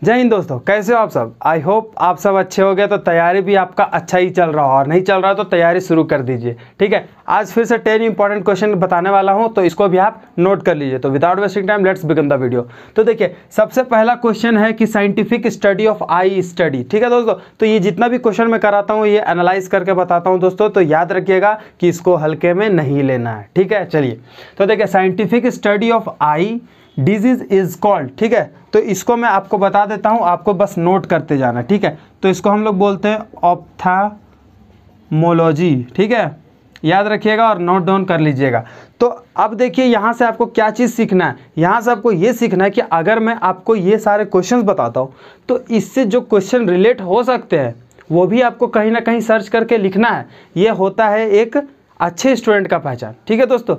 जय हिंद दोस्तों, कैसे हो आप सब। आई होप आप सब अच्छे हो गए। तो तैयारी भी आपका अच्छा ही चल रहा हो, और नहीं चल रहा तो तैयारी शुरू कर दीजिए। ठीक है, आज फिर से 10 इंपॉर्टेंट क्वेश्चन बताने वाला हूं, तो इसको भी आप नोट कर लीजिए। तो without wasting time let's begin the video. तो देखिए, सबसे पहला क्वेश्चन है कि scientific study of I study. ठीक है दोस्तों, तो ये जितना भी क्वेश्चन मैं कराता हूँ ये एनालाइज करके बताता हूँ दोस्तों, तो याद रखिएगा कि इसको हल्के में नहीं लेना है। ठीक है, चलिए तो देखिए, scientific study of eye disease is called. ठीक है, तो इसको मैं आपको बता देता हूं, आपको बस नोट करते जाना। ठीक है, तो इसको हम लोग बोलते हैं ऑप्थाल्मोलॉजी। ठीक है, याद रखिएगा और नोट डाउन कर लीजिएगा। तो अब देखिए, यहां से आपको क्या चीज़ सीखना है। यहां से आपको ये सीखना है कि अगर मैं आपको ये सारे क्वेश्चंस बताता हूं तो इससे जो क्वेश्चन रिलेट हो सकते हैं वो भी आपको कहीं ना कहीं सर्च करके लिखना है। ये होता है एक अच्छे स्टूडेंट का पहचान। ठीक है दोस्तों,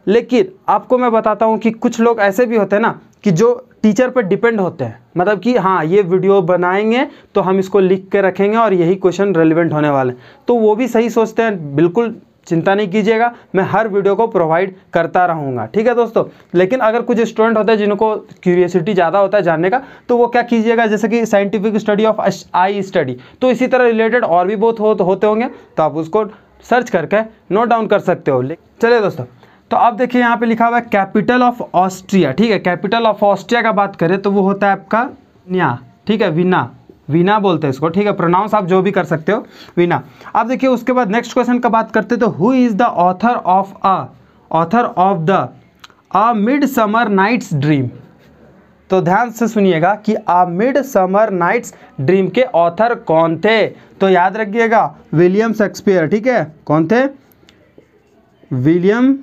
लेकिन आपको मैं बताता हूं कि कुछ लोग ऐसे भी होते हैं ना कि जो टीचर पर डिपेंड होते हैं, मतलब कि हाँ ये वीडियो बनाएंगे तो हम इसको लिख के रखेंगे और यही क्वेश्चन रेलिवेंट होने वाले हैं, तो वो भी सही सोचते हैं। बिल्कुल चिंता नहीं कीजिएगा, मैं हर वीडियो को प्रोवाइड करता रहूँगा। ठीक है दोस्तों, लेकिन अगर कुछ स्टूडेंट होते हैं जिनको क्यूरियोसिटी ज़्यादा होता है जानने का, तो वो क्या कीजिएगा, जैसे कि scientific study of I study, तो इसी तरह रिलेटेड और भी बहुत होते होंगे, तो आप उसको सर्च करके नोट डाउन कर सकते हो। चलिए दोस्तों, तो अब देखिए यहाँ पे लिखा हुआ है कैपिटल ऑफ ऑस्ट्रिया। ठीक है, कैपिटल ऑफ ऑस्ट्रिया का बात करें तो वो होता है आपका वीना। ठीक है, वीना बोलते हैं इसको। ठीक है, प्रोनाउंस आप जो भी कर सकते हो, वीना। अब देखिए उसके बाद नेक्स्ट क्वेश्चन का बात करते हैं, तो who is the author of the a midsummer night's dream. तो ध्यान से सुनिएगा कि अ मिडसमर नाइट्स ड्रीम के ऑथर कौन थे। तो याद रखिएगा, विलियम शेक्सपियर। ठीक है, कौन थे? William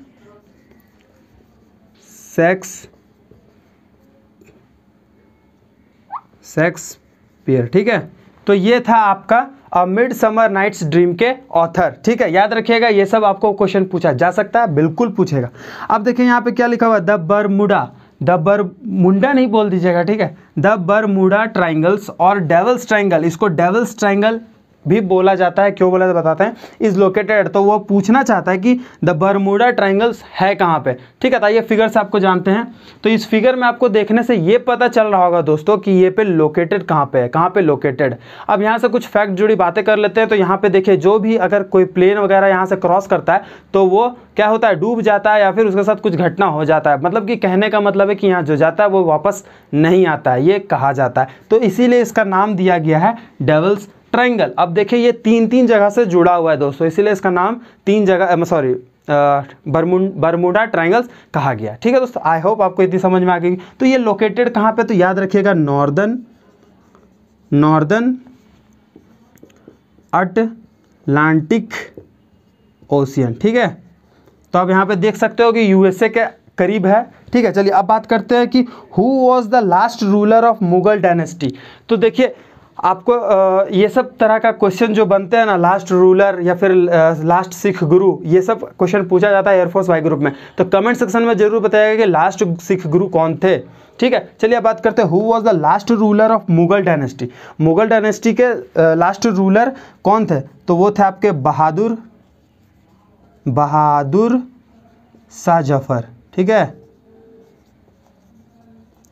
Shakespeare. ठीक है, तो ये था आपका अ मिडसमर नाइट्स ड्रीम के ऑथर। ठीक है, याद रखिएगा, ये सब आपको क्वेश्चन पूछा जा सकता है, बिल्कुल पूछेगा। अब देखिए यहाँ पे क्या लिखा हुआ है, द बरमुडा नहीं बोल दीजिएगा। ठीक है, द बरमुडा ट्राइंगल्स और डेविल्स ट्राइंगल, इसको डेविल्स ट्राइंगल भी बोला जाता है। क्यों बोला जाता बताते हैं, इज लोकेटेड। तो वो पूछना चाहता है कि द बरमुडा ट्राइंगल्स है कहाँ पे। ठीक है, तो ये फिगर से आपको जानते हैं, तो इस फिगर में आपको देखने से ये पता चल रहा होगा दोस्तों कि ये पे लोकेटेड कहाँ पे है, कहाँ पे लोकेटेड। अब यहाँ से कुछ फैक्ट जुड़ी बातें कर लेते हैं। तो यहाँ पे देखिए, जो भी अगर कोई प्लेन वगैरह यहाँ से क्रॉस करता है तो वो क्या होता है, डूब जाता है या फिर उसके साथ कुछ घटना हो जाता है। मतलब कि कहने का मतलब है कि यहाँ जो जाता है वो वापस नहीं आता है, ये कहा जाता है। तो इसीलिए इसका नाम दिया गया है डेविल्स ट्रायंगल। अब देखिए, ये तीन जगह से जुड़ा हुआ है दोस्तों, इसीलिए इसका नाम बरमुडा ट्रायंगल्स कहा गया। ठीक है दोस्तों, आई होप आपको इतनी समझ में आ गई। तो ये लोकेटेड कहाँ पे, तो याद रखिएगा नॉर्दर्न अटलांटिक ओशियन। ठीक है, तो आप यहाँ पे देख सकते हो कि यूएसए के करीब है। ठीक है, चलिए अब बात करते हैं कि who was the last ruler of Mughal dynasty. तो देखिए, आपको ये सब तरह का क्वेश्चन जो बनते हैं ना, लास्ट रूलर या फिर लास्ट सिख गुरु, ये सब क्वेश्चन पूछा जाता है एयरफोर्स वाई ग्रुप में। तो कमेंट सेक्शन में जरूर बताइएगा कि लास्ट सिख गुरु कौन थे। ठीक है, चलिए अब बात करते हैं, who was the last ruler of Mughal dynasty. Mughal dynasty के लास्ट रूलर कौन थे, तो वो थे आपके बहादुर शाह जफर। ठीक है,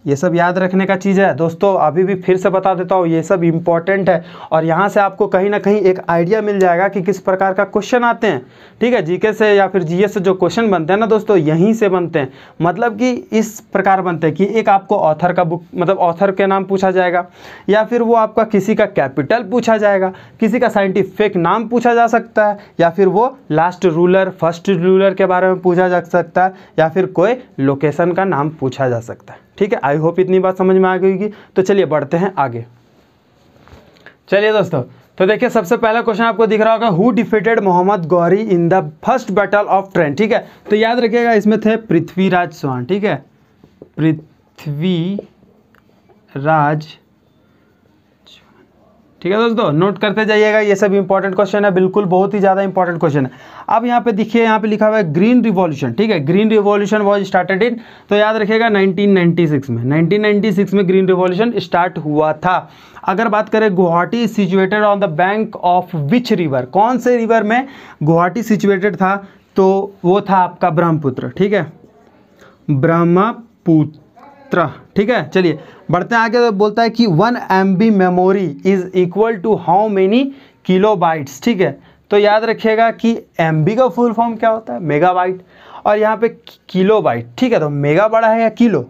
ये सब याद रखने का चीज़ है दोस्तों। अभी भी फिर से बता देता हूँ, ये सब इम्पॉर्टेंट है और यहाँ से आपको कहीं ना कहीं एक आइडिया मिल जाएगा कि किस प्रकार का क्वेश्चन आते हैं। ठीक है, जीके से या फिर जीएस से जो क्वेश्चन बनते हैं ना दोस्तों, यहीं से बनते हैं। मतलब कि इस प्रकार बनते हैं कि एक आपको ऑथर का बुक, मतलब ऑथर के नाम पूछा जाएगा, या फिर वो आपका किसी का कैपिटल पूछा जाएगा, किसी का साइंटिफिक नाम पूछा जा सकता है, या फिर वो लास्ट रूलर, फर्स्ट रूलर के बारे में पूछा जा सकता है, या फिर कोई लोकेशन का नाम पूछा जा सकता है। ठीक है, आई होप इतनी बात समझ में आ गई होगी। तो चलिए बढ़ते हैं आगे। चलिए दोस्तों, तो देखिए सबसे पहला क्वेश्चन आपको दिख रहा होगा, who defeated Mohammad Ghori in the first battle of Tarain. ठीक है, तो याद रखिएगा इसमें थे पृथ्वीराज चौहान। ठीक है, पृथ्वीराज। ठीक है दोस्तों, नोट करते जाइएगा, ये सब इंपॉर्टेंट क्वेश्चन है, बिल्कुल बहुत ही ज़्यादा इंपॉर्टेंट क्वेश्चन है। अब यहाँ पे देखिए, यहाँ पे लिखा हुआ है ग्रीन रिवॉल्यूशन। ठीक है, green revolution was started in, तो याद रखिएगा 1996 में, 1996 में ग्रीन रिवॉल्यूशन स्टार्ट हुआ था। अगर बात करें Guwahati situated on the bank of which river, कौन से रिवर में गुवाहाटी सिचुएटेड था, तो वो था आपका ब्रह्मपुत्र। ठीक है, ब्रह्मपुत्र। ठीक है, चलिए बढ़ते हैं आगे। तो बोलता है कि 1 MB memory is equal to how many kilobytes. ठीक है, तो याद रखिएगा कि MB का फुल फॉर्म क्या होता है, मेगाबाइट, और यहाँ पे किलोबाइट। ठीक है, तो मेगा बड़ा है या किलो?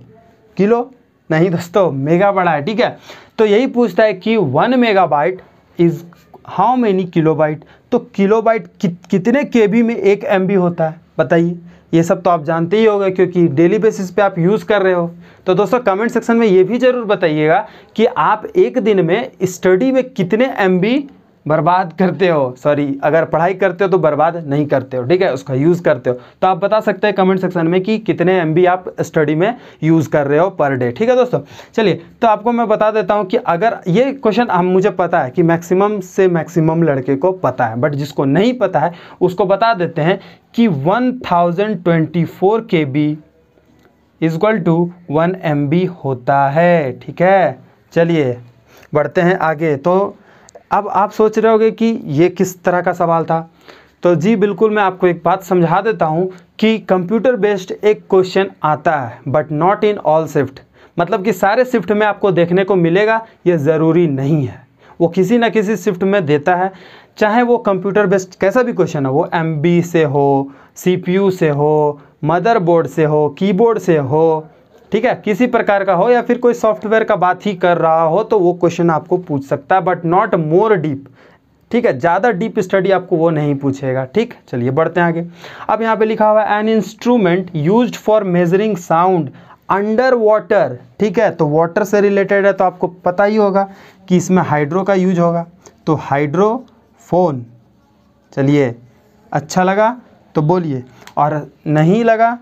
किलो नहीं दोस्तों, मेगा बड़ा है। ठीक है, तो यही पूछता है कि 1 megabyte is how many kilobyte. तो किलोबाइट कितने KB में 1 MB होता है बताइए। ये सब तो आप जानते ही होंगे क्योंकि डेली बेसिस पे आप यूज़ कर रहे हो। तो दोस्तों कमेंट सेक्शन में ये भी ज़रूर बताइएगा कि आप एक दिन में स्टडी में कितने MB बर्बाद करते हो। सॉरी, अगर पढ़ाई करते हो तो बर्बाद नहीं करते हो, ठीक है, उसका यूज़ करते हो। तो आप बता सकते हैं कमेंट सेक्शन में कि कितने MB आप स्टडी में यूज़ कर रहे हो पर डे। ठीक है दोस्तों, चलिए तो आपको मैं बता देता हूं कि अगर ये क्वेश्चन मुझे पता है कि मैक्सिमम से मैक्सिमम लड़के को पता है, बट जिसको नहीं पता है उसको बता देते हैं कि 1024 KB इक्वल टू 1 MB होता है। ठीक है, चलिए बढ़ते हैं आगे। तो अब आप सोच रहे होंगे कि ये किस तरह का सवाल था। तो जी बिल्कुल, मैं आपको एक बात समझा देता हूँ कि कंप्यूटर बेस्ड एक क्वेश्चन आता है but not in all shift. मतलब कि सारे शिफ्ट में आपको देखने को मिलेगा ये ज़रूरी नहीं है, वो किसी न किसी शिफ्ट में देता है। चाहे वो कंप्यूटर बेस्ड कैसा भी क्वेश्चन हो, वो MB से हो, CPU से हो, मदरबोर्ड से हो, कीबोर्ड से हो, ठीक है, किसी प्रकार का हो, या फिर कोई सॉफ्टवेयर का बात ही कर रहा हो, तो वो क्वेश्चन आपको पूछ सकता है बट नॉट मोर डीप। ठीक है, ज़्यादा डीप स्टडी आपको वो नहीं पूछेगा। ठीक, चलिए बढ़ते हैं आगे। अब यहाँ पे लिखा हुआ है an instrument used for measuring sound under water. ठीक है, तो वाटर से रिलेटेड है तो आपको पता ही होगा कि इसमें हाइड्रो का यूज होगा, तो हाइड्रोफोन। चलिए, अच्छा लगा तो बोलिए, और नहीं लगा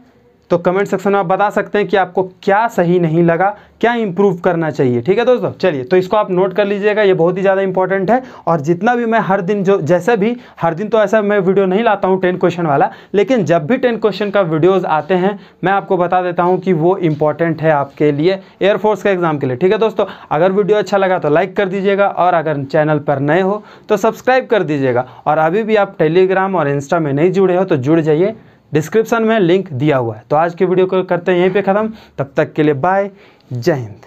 तो कमेंट सेक्शन में आप बता सकते हैं कि आपको क्या सही नहीं लगा, क्या इंप्रूव करना चाहिए। ठीक है दोस्तों, चलिए तो इसको आप नोट कर लीजिएगा, ये बहुत ही ज़्यादा इंपॉर्टेंट है। और जितना भी मैं हर दिन जैसे भी हर दिन तो ऐसा मैं वीडियो नहीं लाता हूँ 10 क्वेश्चन वाला, लेकिन जब भी 10 क्वेश्चन का वीडियोज़ आते हैं मैं आपको बता देता हूँ कि वो इंपॉर्टेंट है आपके लिए, एयरफोर्स का एग्जाम के लिए। ठीक है दोस्तों, अगर वीडियो अच्छा लगा तो लाइक कर दीजिएगा, और अगर चैनल पर नए हो तो सब्सक्राइब कर दीजिएगा। और अभी भी आप टेलीग्राम और इंस्टा में नहीं जुड़े हो तो जुड़ जाइए, डिस्क्रिप्शन में लिंक दिया हुआ है। तो आज के वीडियो को करते हैं यहीं पे ख़त्म, तब तक के लिए बाय, जय हिंद।